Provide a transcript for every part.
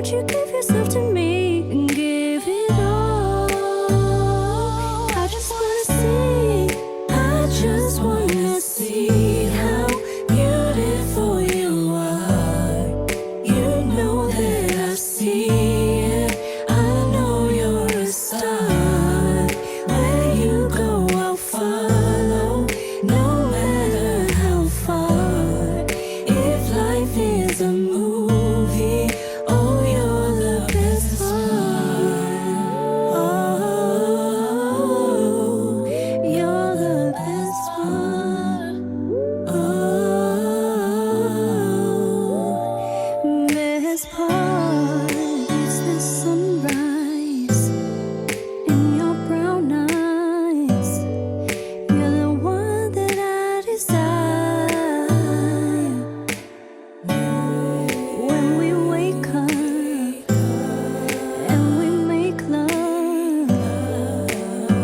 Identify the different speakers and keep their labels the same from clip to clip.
Speaker 1: would you give yourself to me and give it all? I just wanna see, I just wanna see how beautiful you are. You know that I see it, I know you're a star. Where you go, I'll follow, no matter how far. If life is a movie, oh, you're the best part. Oh, you're the best part. Oh, best part is the sunrise in your brown eyes. You're the one that I desire. When we wake up and we make love,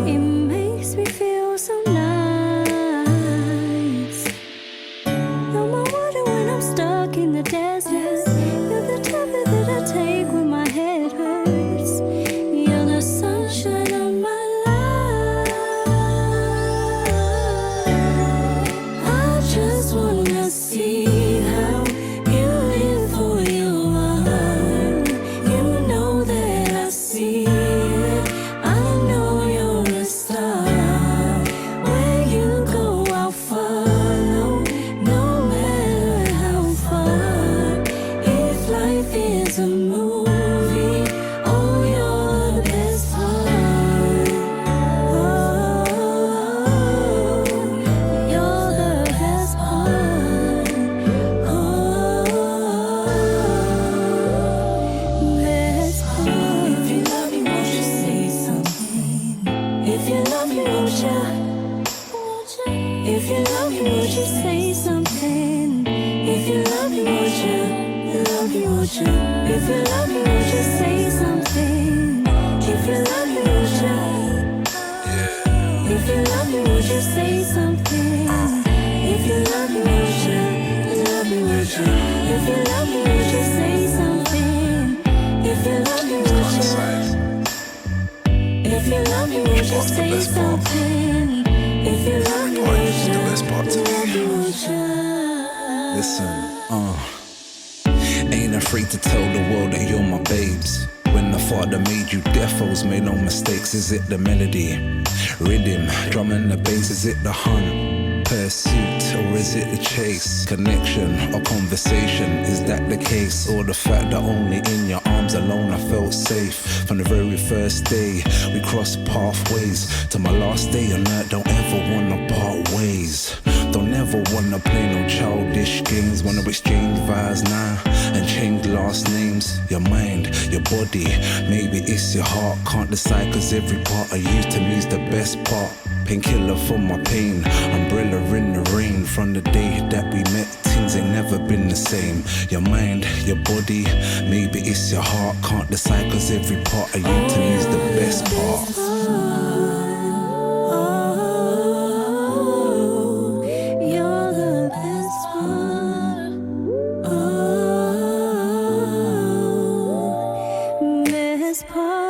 Speaker 1: it makes me feel so nice. You're my water when I'm stuck in the desert. You're the tablet that I take when my head hurts. You're the sunshine of my life. I just wanna see how beautiful you are. You know that I see it, I know you're a star. Where you go, I'll follow, no matter how far. If life is a movie, oh, you're the best part. Oh, you're the best part. Oh, best part. If you love me, won't you say something? If you love me, won't you? If you love me, won't you say something? If you love me, won't you? Love me, won't you? If you love me, won't you say something? If you love me, won't you? If you love me, won't you say something? If you love me, won't you? Love me, won't you? If you love me, won't you say something? If you love me, won't you? If you love me, won't you say something? If you love me, won't you?
Speaker 2: The best part to
Speaker 1: Love
Speaker 2: me.
Speaker 1: me, won't you?
Speaker 2: Listen, ain't afraid to tell the world that you're my babes. When the father made you, defos made no mistakes. Is it the melody, rhythm, drum and the bass? Is it the hunt, pursuit, or is it the chase? Connection or conversation, is that the case? Or the fact that only in your arms alone I felt safe? From the very first day we crossed pathways to my last day on earth, don't ever wanna part ways. Don't ever wanna play no childish games. Wanna exchange vibes now and change last names. Your mind, your body, maybe it's your heart. Can't decide cause every part of you to me is the best part. Painkiller for my pain, umbrella in the rain. From the day that we met, things ain't never been the same. Your mind, your body, maybe it's your heart. Can't decide cause every part of you to me is the best part.
Speaker 1: Oh, you're the best part. Oh, best part.